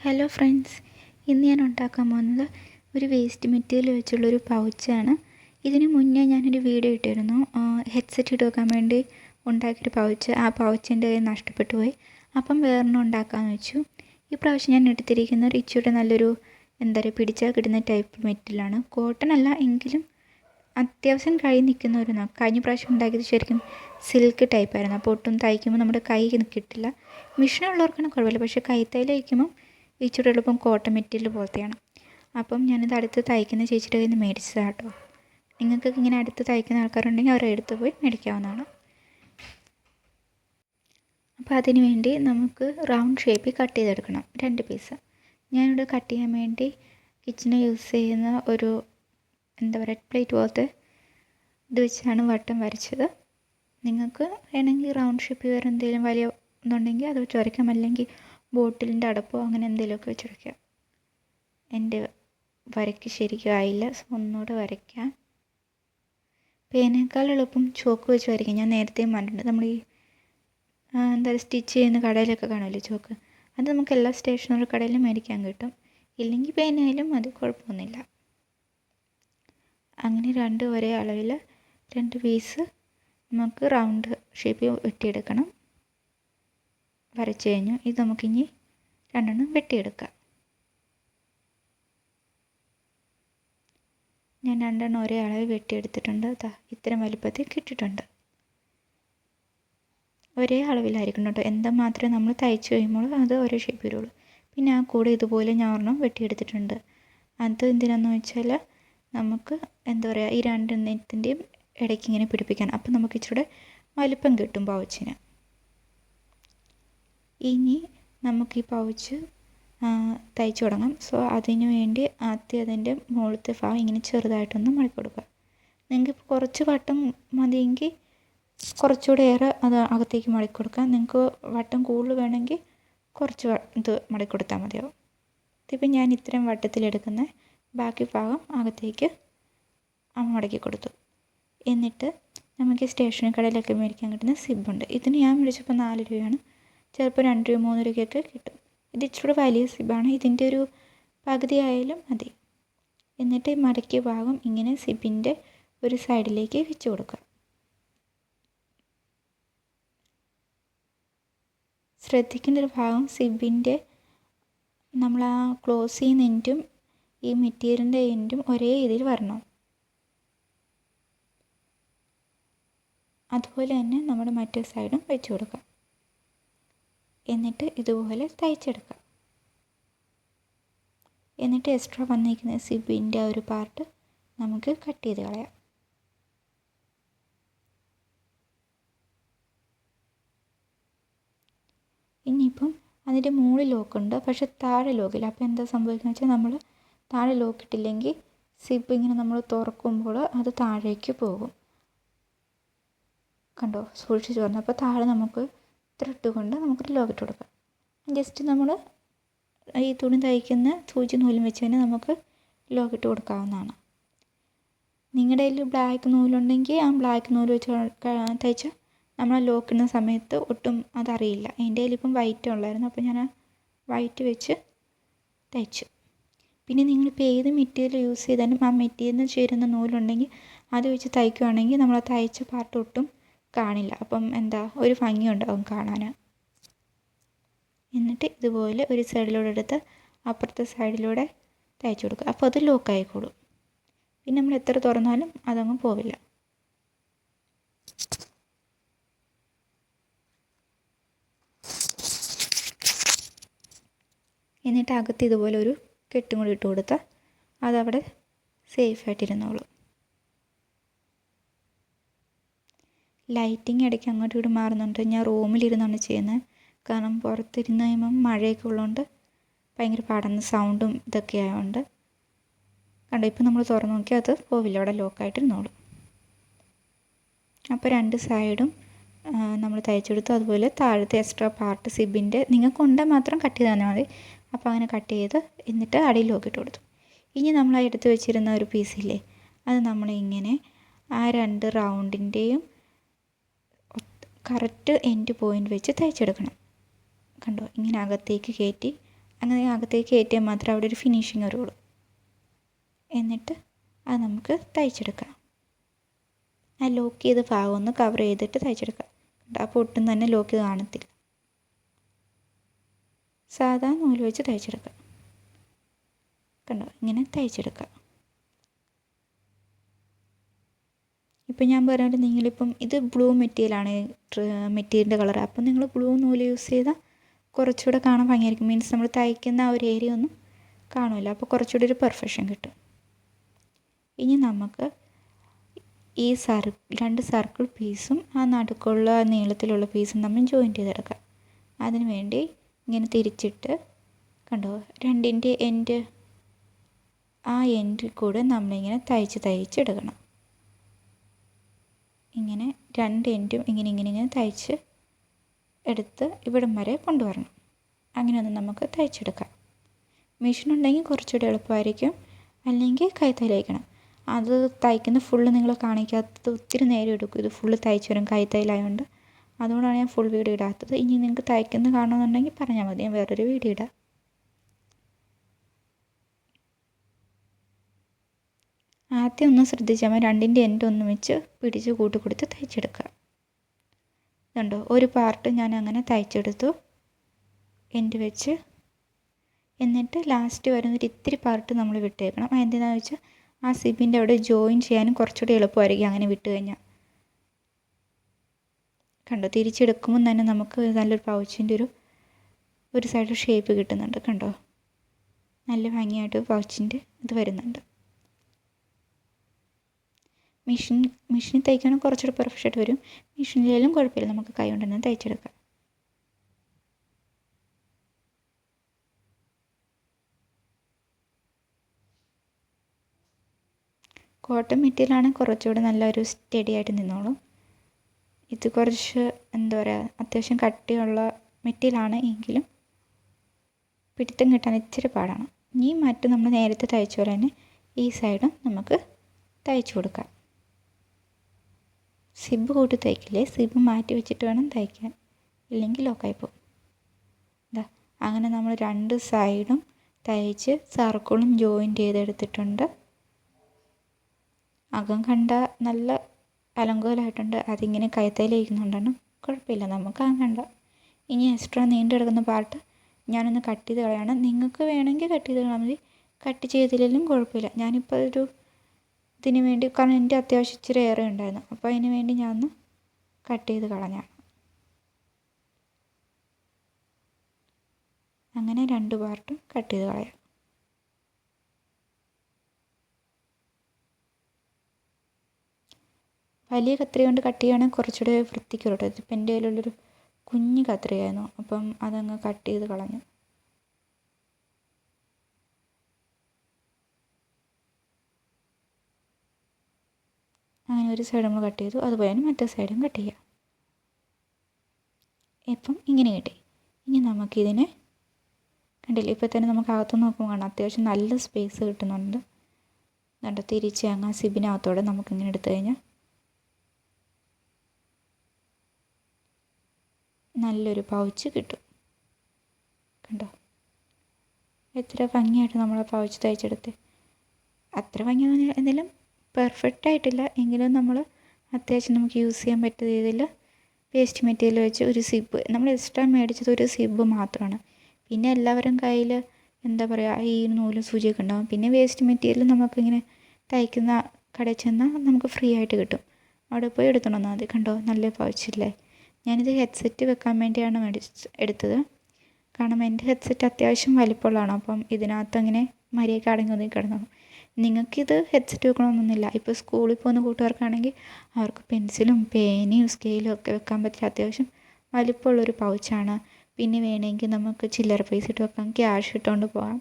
Hello friends, ഇന്ന് ഞാൻ ഉണ്ടാക്കാൻ പോകുന്നത് ഒരു വേസ്റ്റ് മെറ്റീരിയൽ വെച്ചുള്ളൊരു പൗച്ചാണ്. ഇതിന് മുന്നേ ഞാനൊരു വീഡിയോ ഇട്ടിരുന്നു, ഹെഡ്സെറ്റ് ഇട്ട് വെക്കാൻ വേണ്ടി ഉണ്ടാക്കിയൊരു പൗച്ച്. ആ പൗച്ച് എൻ്റെ കയ്യിൽ നഷ്ടപ്പെട്ടു പോയി. അപ്പം വേറൊരെണ്ണം ഉണ്ടാക്കാമെന്ന് വെച്ചു. ഈ പ്രാവശ്യം ഞാൻ എടുത്തിരിക്കുന്നത് ഇച്ചിരി നല്ലൊരു പിടിച്ചാൽ കിട്ടുന്ന ടൈപ്പ് മെറ്റീരിയലാണ്. കോട്ടൺ അല്ല എങ്കിലും അത്യാവശ്യം കൈ നിൽക്കുന്ന ഒരു കഴിഞ്ഞ പ്രാവശ്യം ഉണ്ടാക്കിയത് ശരിക്കും സിൽക്ക് ടൈപ്പായിരുന്നു. അപ്പോൾ ഒട്ടും തയ്ക്കുമ്പോൾ നമ്മുടെ കൈ കിട്ടില്ല. മെഷീനുള്ളവർക്കാണ് കുഴപ്പമില്ല, പക്ഷേ കൈത്തയ്യൽ തയ്ക്കുമ്പം ഇച്ചിരി എളുപ്പം കോട്ടൺ മെറ്റീരിയൽ പോലത്തെയാണ്. അപ്പം ഞാനിത് അടുത്ത് തയ്ക്കുന്ന ചേച്ചിയുടെ കയ്യിൽ നിന്ന് മേടിച്ചതാണ് കേട്ടോ. നിങ്ങൾക്കൊക്കെ ഇങ്ങനെ അടുത്ത് തയ്ക്കുന്ന ആൾക്കാരുണ്ടെങ്കിൽ അവരെ അടുത്ത് പോയി മേടിക്കാവുന്നതാണ്. അപ്പോൾ അതിന് വേണ്ടി നമുക്ക് റൗണ്ട് ഷേപ്പിൽ കട്ട് ചെയ്തെടുക്കണം 2 പീസ്. ഞാനിവിടെ കട്ട് ചെയ്യാൻ വേണ്ടി കിച്ചണിൽ യൂസ് ചെയ്യുന്ന ഒരു പ്ലേറ്റ് പോലത്തെ ഇത് വെച്ചാണ് വട്ടം വരച്ചത്. നിങ്ങൾക്ക് വേണമെങ്കിൽ റൗണ്ട് ഷേപ്പിൽ വേറെ എന്തെങ്കിലും വലിയ ഇതുണ്ടെങ്കിൽ അത് വെച്ച് വരയ്ക്കാം, അല്ലെങ്കിൽ ബോട്ടിലിൻ്റെ അടപ്പോ അങ്ങനെ എന്തെങ്കിലുമൊക്കെ വെച്ച് വരയ്ക്കാം. എൻ്റെ വരയ്ക്ക് ശരിക്കും ആയില്ല, സോ ഒന്നുകൂടെ വരയ്ക്കാം. പേനേക്കാൾ എളുപ്പം ചോക്ക് വെച്ച് വരയ്ക്കാം. ഞാൻ നേരത്തെയും പറഞ്ഞിട്ടുണ്ട്, നമ്മൾ ഈ സ്റ്റിച്ച് ചെയ്യുന്ന കടയിലൊക്കെ കാണുമല്ലോ ചോക്ക്, അത് നമുക്ക് എല്ലാ സ്റ്റേഷനറി കടയിലും മേടിക്കാൻ കിട്ടും. ഇല്ലെങ്കിൽ പേനയായാലും മതി, കുഴപ്പമൊന്നുമില്ല. അങ്ങനെ 2 ഒരേ അളവിൽ 2 പീസ് നമുക്ക് റൗണ്ട് ഷേപ്പിൽ വെട്ടിയെടുക്കണം. വരച്ച് കഴിഞ്ഞു. ഇത് നമുക്കിനി 2 വെട്ടിയെടുക്കാം. ഞാൻ 2 ഒരേ അളവിൽ വെട്ടിയെടുത്തിട്ടുണ്ട്. ഇത്രയും വലിപ്പത്തിൽ കിട്ടിയിട്ടുണ്ട്. ഒരേ അളവിലായിരിക്കണം കേട്ടോ, എന്താ മാത്രമേ നമ്മൾ തയ്ച്ച് കഴിയുമ്പോൾ അത് ഒരേ ഷേപ്പ് വരുള്ളൂ. പിന്നെ ആ കൂടെ ഇതുപോലെ ഞാൻ ഒരെണ്ണം വെട്ടിയെടുത്തിട്ടുണ്ട്. അത് എന്തിനാന്ന് വെച്ചാൽ നമുക്ക് ഈ 2 എണ്ണത്തിൻ്റെയും ഇടയ്ക്ക് ഇങ്ങനെ പിടിപ്പിക്കാൻ. അപ്പം നമുക്ക് ഇച്ചിരി വലിപ്പം കിട്ടും പൗച്ചിന്. ഇനി നമുക്ക് ഈ പൗച്ച് തയ്ച്ചു തുടങ്ങാം. സോ അതിന് വേണ്ടി ആദ്യം അതിൻ്റെ മുകളിലത്തെ ഭാഗം ഇങ്ങനെ ചെറുതായിട്ടൊന്ന് മടക്കി കൊടുക്കുക. നിങ്ങൾക്ക് കുറച്ച് വട്ടം മതിയെങ്കിൽ കുറച്ചുകൂടെ ഏറെ അത് അകത്തേക്ക് മടക്കി കൊടുക്കാം. നിങ്ങൾക്ക് വട്ടം കൂടുതൽ വേണമെങ്കിൽ കുറച്ച് ഇത് മടക്കി കൊടുത്താൽ മതിയാവും. ഇതിപ്പോൾ ഞാൻ ഇത്രയും വട്ടത്തിലെടുക്കുന്ന ബാക്കി ഭാഗം അകത്തേക്ക് മടക്കി കൊടുത്തു. എന്നിട്ട് നമുക്ക് സ്റ്റേഷനറി കടയിലൊക്കെ മേടിക്കാൻ കിട്ടുന്ന സിബുണ്ട്. ഇതിന് ഞാൻ മേടിച്ചപ്പോൾ 4 രൂപയാണ്. ചിലപ്പോൾ 2 രൂപ 3 രൂപയൊക്കെ കിട്ടും. ഇത് ഇച്ചിരി വലിയ സിബാണ്, ഇതിൻ്റെ ഒരു പകുതി ആയാലും മതി. എന്നിട്ട് മടക്കിയ ഭാഗം ഇങ്ങനെ സിബിൻ്റെ ഒരു സൈഡിലേക്ക് വെച്ച് കൊടുക്കുക. ശ്രദ്ധിക്കേണ്ട ഒരു ഭാഗം, സിബിൻ്റെ നമ്മൾ ആ ക്ലോസ് ചെയ്യുന്ന എൻഡും ഈ മെറ്റീരിയലിൻ്റെ എൻഡും ഒരേ രീതിയിൽ വരണം. അതുപോലെ തന്നെ നമ്മുടെ മറ്റേ സൈഡും വെച്ച് കൊടുക്കാം. എന്നിട്ട് ഇതുപോലെ തയ്ച്ചെടുക്കാം. എന്നിട്ട് എക്സ്ട്രാ വന്നിരിക്കുന്ന സിബിൻ്റെ ആ ഒരു പാർട്ട് നമുക്ക് കട്ട് ചെയ്ത് കളയാം. ഇനിയിപ്പം അതിൻ്റെ മുകളിൽ ലോക്കുണ്ട്, പക്ഷെ താഴെ ലോക്കില്ല. അപ്പോൾ എന്താ സംഭവിക്കുന്നത് വെച്ചാൽ നമ്മൾ താഴെ ലോക്കിട്ടില്ലെങ്കിൽ സിബ് ഇങ്ങനെ നമ്മൾ തുറക്കുമ്പോൾ അത് താഴേക്ക് പോകും. കണ്ടോ, സൂക്ഷിച്ച് പറഞ്ഞു. അപ്പോൾ താഴെ നമുക്ക് ത്രെഡ് കൊണ്ട് നമുക്കൊരു ലോക്കിട്ട് കൊടുക്കാം. ജസ്റ്റ് നമ്മൾ ഈ തുണി തയ്ക്കുന്ന സൂചി നൂലും വെച്ച് തന്നെ നമുക്ക് ലോക്കിട്ട് കൊടുക്കാവുന്നതാണ്. നിങ്ങളുടെ കയ്യിൽ ബ്ലാക്ക് നൂലുണ്ടെങ്കിൽ ആ ബ്ലാക്ക് നൂല് വെച്ച് തയ്ച്ചാൽ നമ്മൾ ലോക്കിടുന്ന സമയത്ത് ഒട്ടും അതറിയില്ല. എൻ്റെ കയ്യിൽ ഇപ്പം വൈറ്റ് ഉള്ളായിരുന്നു, അപ്പോൾ ഞാൻ വൈറ്റ് വെച്ച് തയ്ച്ചു. പിന്നെ നിങ്ങളിപ്പോൾ ഏത് മെറ്റീരിയൽ യൂസ് ചെയ്താലും ആ മെറ്റീരിയലിന് ചേരുന്ന നൂലുണ്ടെങ്കിൽ അത് വെച്ച് തയ്ക്കുകയാണെങ്കിൽ നമ്മൾ ആ തയ്ച്ച പാർട്ട് ഒട്ടും കാണില്ല. അപ്പം ഒരു ഭംഗി ഉണ്ടാവും കാണാൻ. എന്നിട്ട് ഇതുപോലെ ഒരു സൈഡിലൂടെ എടുത്ത് അപ്പുറത്തെ സൈഡിലൂടെ തയ്ച്ചു കൊടുക്കുക. അപ്പോൾ അത് ലോക്കായിക്കോളും. പിന്നെ നമ്മൾ എത്ര തുറന്നാലും അതങ്ങ് പോവില്ല. എന്നിട്ട് അകത്ത് ഇതുപോലെ ഒരു കെട്ടും കൂടി ഇട്ട് കൊടുത്താൽ അതവിടെ സേഫായിട്ടിരുന്നോളൂ. ലൈറ്റിങ് ഇടയ്ക്ക് അങ്ങോട്ടും ഇങ്ങോട്ടും മാറുന്നുണ്ട്. ഞാൻ റൂമിലിരുന്നാണ് ചെയ്യുന്നത്, കാരണം പുറത്തിരുന്ന് കഴിയുമ്പം മഴയൊക്കെ ഉള്ളതുകൊണ്ട് ഭയങ്കര പാടുന്ന സൗണ്ടും ഇതൊക്കെ ആയതുകൊണ്ട്. കണ്ടോ, ഇപ്പം നമ്മൾ തുറന്ന് നോക്കിയാൽ അത് പോവില്ല, അവിടെ ലോക്കായിട്ടിരുന്നോളും. അപ്പോൾ 2 സൈഡും നമ്മൾ തയ്ച്ചെടുത്തു. അതുപോലെ താഴത്തെ എക്സ്ട്രാ പാർട്ട് സിബിൻ്റെ നിങ്ങൾക്ക് ഉണ്ടെങ്കിൽ മാത്രം കട്ട് ചെയ്ത് തന്നാൽ മതി. അപ്പോൾ അങ്ങനെ കട്ട് ചെയ്ത് എന്നിട്ട് അടിയിൽ ലോക്കിട്ട് കൊടുത്തു. ഇനി നമ്മൾ എടുത്ത് വെച്ചിരുന്ന ഒരു പീസില്ലേ, അത് നമ്മളിങ്ങനെ ആ 2 റൗണ്ടിൻ്റെയും കറക്റ്റ് എൻഡ് പോയിൻ്റ് വെച്ച് തയ്ച്ചെടുക്കണം. കണ്ടോ, ഇങ്ങനെ അകത്തേക്ക് കയറ്റി അങ്ങനെ അകത്തേക്ക് കയറ്റിയാൽ മാത്രമേ അവിടെ ഒരു ഫിനിഷിങ് വരുള്ളൂ. എന്നിട്ട് അത് നമുക്ക് തയ്ച്ചെടുക്കാം. ആ ലോക്ക് ചെയ്ത ഭാഗം ഒന്ന് കവർ ചെയ്തിട്ട് തയ്ച്ചെടുക്കാം. അപ്പോൾ ഒട്ടും തന്നെ ലോക്ക് കാണത്തില്ല. സാധാ നൂല് വെച്ച് തയ്ച്ചെടുക്കാം. കണ്ടോ, ഇങ്ങനെ തയ്ച്ചെടുക്കാം. ഇപ്പം ഞാൻ പറഞ്ഞിട്ട് നിങ്ങളിപ്പം ഇത് ബ്ലൂ മെറ്റീരിയലാണ്, മെറ്റീരിയലിൻ്റെ കളർ. അപ്പം നിങ്ങൾ ബ്ലൂ നൂല് യൂസ് ചെയ്താൽ കുറച്ചുകൂടെ കാണാൻ ഭംഗിയായിരിക്കും. മീൻസ് നമ്മൾ തയ്ക്കുന്ന ആ ഒരു ഏരിയ ഒന്നും കാണില്ല. അപ്പോൾ കുറച്ചുകൂടി ഒരു പെർഫെക്ഷൻ കിട്ടും. ഇനി നമുക്ക് ഈ രണ്ട് സർക്കിൾ പീസും ആ നടുക്കുള്ള നീളത്തിലുള്ള പീസും തമ്മിൽ ജോയിൻറ്റ് ചെയ്തെടുക്കാം. അതിന് വേണ്ടി ഇങ്ങനെ തിരിച്ചിട്ട് കണ്ടോ, രണ്ടിൻ്റെ എൻഡ്, ആ എൻഡിൽ കൂടെ നമ്മളിങ്ങനെ തയ്ച്ചെടുക്കണം. ഇങ്ങനെ രണ്ട് എൻഡും ഇങ്ങനെ തയ്ച്ച് എടുത്ത് ഇവിടം വരെ കൊണ്ടുവരണം. അങ്ങനെ ഒന്ന് നമുക്ക് തയ്ച്ചെടുക്കാം. മെഷീൻ ഉണ്ടെങ്കിൽ കുറച്ചുകൂടി എളുപ്പമായിരിക്കും, അല്ലെങ്കിൽ കൈത്തയ്യലയക്കണം. അത് തയ്ക്കുന്ന ഫുള്ള് നിങ്ങൾ കാണിക്കാത്തത് ഒത്തിരി നേരം എടുക്കും. ഇത് ഫുള്ള് തയ്ച്ച് വരും കൈത്തയ്യലായതുകൊണ്ട്. അതുകൊണ്ടാണ് ഞാൻ ഫുൾ വീഡിയോ ഇടാത്തത്. ഇനി നിങ്ങൾക്ക് തയ്ക്കുന്നത് കാണണമെന്നുണ്ടെങ്കിൽ പറഞ്ഞാൽ മതി, ഞാൻ വേറൊരു വീഡിയോ ഇടാം. ആദ്യം ഒന്ന് ശ്രദ്ധിച്ചാൽ മതി, രണ്ടിൻ്റെ എൻഡ് ഒന്ന് വെച്ച് പിടിച്ച് കൂട്ടിക്കൊടുത്ത് തയ്ച്ചെടുക്കുക. ഇതുണ്ടോ, ഒരു പാർട്ട് ഞാൻ അങ്ങനെ തയ്ച്ചെടുത്തു എൻഡ് വെച്ച്. എന്നിട്ട് ലാസ്റ്റ് വരുന്നൊരു ഇത്തിരി പാർട്ട് നമ്മൾ വിട്ടേക്കണം. എന്തിനാണെന്ന് വെച്ചാൽ ആ സിബിൻ്റെ അവിടെ ജോയിൻ ചെയ്യാനും കുറച്ചുകൂടി എളുപ്പമായിരിക്കും അങ്ങനെ വിട്ട് കഴിഞ്ഞാൽ. കണ്ടോ, തിരിച്ചെടുക്കുമ്പോൾ തന്നെ നമുക്ക് നല്ലൊരു പൗച്ചിൻ്റെ ഒരു സൈഡ് ഷേപ്പ് കിട്ടുന്നുണ്ട്. കണ്ടോ, നല്ല ഭംഗിയായിട്ട് പൗച്ചിൻ്റെ ഇത് വരുന്നുണ്ട്. മെഷീനിൽ തയ്ക്കുകയാണെങ്കിൽ കുറച്ചുകൂടി പെർഫെക്റ്റ് വരും. മെഷീനിലായാലും കുഴപ്പമില്ല, നമുക്ക് കൈ കൊണ്ട് തന്നെ തയ്ച്ചെടുക്കാം. കോട്ടൺ മെറ്റീരിയലാണ് കുറച്ചുകൂടി നല്ലൊരു സ്റ്റഡി ആയിട്ട് നിന്നോളും. ഇത് കുറച്ച് എന്താ പറയുക, അത്യാവശ്യം കട്ടിയുള്ള മെറ്റീരിയലാണ് എങ്കിലും പിടുത്തം കിട്ടാൻ ഇച്ചിരി പാടാണ്. ഇനി നമ്മൾ നേരത്തെ തയ്ച്ച പോലെ തന്നെ ഈ സൈഡും നമുക്ക് തയ്ച്ചു കൊടുക്കാം. സിബ് കൂട്ടി തയ്ക്കില്ലേ, സിബ് മാറ്റി വെച്ചിട്ട് വേണം തയ്ക്കാൻ, ഇല്ലെങ്കിൽ ലോക്കായി പോകും. ഇതാ അങ്ങനെ നമ്മൾ രണ്ട് സൈഡും തയ്ച്ച് സർക്കിളും ജോയിൻറ്റ് ചെയ്തെടുത്തിട്ടുണ്ട്. അകം കണ്ട നല്ല അലങ്കോലമായിട്ടുണ്ട്. അതിങ്ങനെ കൈത്തയ്യലിരിക്കുന്നുണ്ടാണ്, കുഴപ്പമില്ല, നമുക്ക് അകം കണ്ട. ഇനി എക്സ്ട്രാ നീണ്ടെടുക്കുന്ന പാർട്ട് ഞാനൊന്ന് കട്ട് ചെയ്ത് കളയാണ്. നിങ്ങൾക്ക് വേണമെങ്കിൽ കട്ട് ചെയ്ത് കളയാൻ മതി, കട്ട് ചെയ്തില്ലെങ്കിലും കുഴപ്പമില്ല. ഞാനിപ്പോൾ ഇതിന് വേണ്ടി, കാരണം എൻ്റെ അത്യാവശ്യം ഇച്ചിരി ഏറെ ഉണ്ടായിരുന്നു, അപ്പോൾ അതിന് വേണ്ടി ഞാനൊന്ന് കട്ട് ചെയ്ത് കളഞ്ഞാണ്. അങ്ങനെ രണ്ട് പാർട്ടും കട്ട് ചെയ്ത് കളയാം. വലിയ കത്രിക കൊണ്ട് കട്ട് ചെയ്യുകയാണെങ്കിൽ കുറച്ചുകൂടെ വൃത്തിക്ക് വരട്ടെ. ഇതിപ്പോൾ എൻ്റെ കയ്യിലുള്ളൊരു കുഞ്ഞു കത്രികയായിരുന്നു, അപ്പം അതങ്ങ് കട്ട് ചെയ്ത് കളഞ്ഞു. അങ്ങനെ ഒരു സൈഡ് നമ്മൾ കട്ട് ചെയ്തു, അതുപോലെ തന്നെ മറ്റേ സൈഡും കട്ട് ചെയ്യാം. ഇപ്പം ഇങ്ങനെ കിട്ടി. ഇനി നമുക്കിതിനെ കണ്ടില്ലേ, ഇപ്പോൾ തന്നെ നമുക്ക് അകത്ത് നോക്കുമ്പോൾ കാണാം അത്യാവശ്യം നല്ല സ്പേസ് കിട്ടുന്നുണ്ട്. കണ്ടോ, തിരിച്ച് അങ്ങ് സിബിനകത്തോടെ നമുക്കിങ്ങനെ എടുത്തു കഴിഞ്ഞാൽ നല്ലൊരു പൗച്ച് കിട്ടും. കണ്ടോ, എത്ര ഭംഗിയായിട്ട് നമ്മൾ പൗച്ച് തയ്ച്ചെടുത്ത്. അത്ര ഭംഗി എന്തെങ്കിലും പെർഫെക്റ്റ് ആയിട്ടില്ല എങ്കിലും നമ്മൾ അത്യാവശ്യം നമുക്ക് യൂസ് ചെയ്യാൻ പറ്റിയ രീതിയിൽ വേസ്റ്റ് മെറ്റീരിയൽ വെച്ച് ഒരു സിബ്, നമ്മൾ എക്സ്ട്രാ മേടിച്ചത് ഒരു സിബ് മാത്രമാണ്. പിന്നെ എല്ലാവരും കയ്യിൽ എന്താ പറയുക, ഈ നൂലും സൂചിയൊക്കെ ഉണ്ടാകും. പിന്നെ വേസ്റ്റ് മെറ്റീരിയൽ നമുക്കിങ്ങനെ തയ്ക്കുന്ന കടയിൽ ചെന്നാൽ നമുക്ക് ഫ്രീ ആയിട്ട് കിട്ടും. അവിടെ പോയി എടുത്തോണ്ട് വന്നാൽ മതി. കണ്ടോ, നല്ല പൗച്ചില്ലേ. ഞാനിത് ഹെഡ്സെറ്റ് വെക്കാൻ വേണ്ടിയാണ് എടുത്തത്. കാരണം എൻ്റെ ഹെഡ്സെറ്റ് അത്യാവശ്യം വലിപ്പമുള്ളതാണ്. അപ്പം ഇതിനകത്ത് അങ്ങനെ മര്യാദയ്ക്ക് അടങ്ങി ഒതുങ്ങി കിടന്നു. നിങ്ങൾക്കിത് ഹെഡ്സെറ്റ് വെക്കണമെന്നൊന്നുമില്ല. ഇപ്പോൾ സ്കൂളിൽ പോകുന്ന കൂട്ടുകാർക്കാണെങ്കിൽ അവർക്ക് പെൻസിലും പേനയും സ്കെയിലും ഒക്കെ വെക്കാൻ പറ്റിയ അത്യാവശ്യം വലിപ്പമുള്ളൊരു പൗച്ചാണ്. പിന്നെ വേണമെങ്കിൽ നമുക്ക് ചില്ലറ പൈസ ഇട്ട് വെക്കാം, ക്യാഷ് ഇട്ടുകൊണ്ട് പോകാം,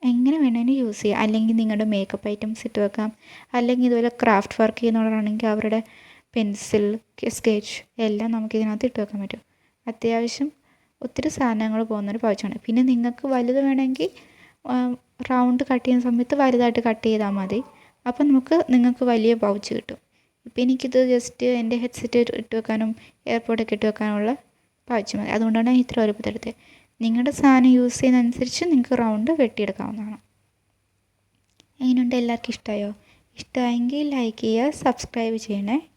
എങ്ങനെ വേണമെങ്കിലും യൂസ് ചെയ്യാം. അല്ലെങ്കിൽ നിങ്ങളുടെ മേക്കപ്പ് ഐറ്റംസ് ഇട്ട് വെക്കാം. അല്ലെങ്കിൽ ഇതുപോലെ ക്രാഫ്റ്റ് വർക്ക് ചെയ്യുന്നവരാണെങ്കിൽ അവരുടെ പെൻസിൽ, സ്കെച്ച് എല്ലാം നമുക്ക് ഇതിനകത്ത് ഇട്ട് വെക്കാൻ പറ്റും. അത്യാവശ്യം ഒത്തിരി സാധനങ്ങൾ പോകുന്നൊരു പൗച്ചാണ്. പിന്നെ നിങ്ങൾക്ക് വലുത് വേണമെങ്കിൽ റൗണ്ട് കട്ട് ചെയ്യുന്ന സമയത്ത് വലുതായിട്ട് കട്ട് ചെയ്താൽ മതി. അപ്പം നിങ്ങൾക്ക് വലിയ പൗച്ച് കിട്ടും. ഇപ്പം എനിക്കിത് ജസ്റ്റ് എൻ്റെ ഹെഡ്സെറ്റ് ഇട്ട് വെക്കാനും എയർപോർട്ടൊക്കെ ഇട്ട് വെക്കാനുള്ള പൗച്ച് മതി. അതുകൊണ്ടാണ് ഇത്ര വലുപ്പത്തെടുത്തത്. നിങ്ങളുടെ സാധനം യൂസ് ചെയ്യുന്നതനുസരിച്ച് നിങ്ങൾക്ക് റൗണ്ട് വെട്ടിയെടുക്കാവുന്നതാണ്. എങ്ങനെയുണ്ട്? എല്ലാവർക്കും ഇഷ്ടമായോ? ഇഷ്ടമായെങ്കിൽ ലൈക്ക് ചെയ്യുക, സബ്സ്ക്രൈബ് ചെയ്യണേ.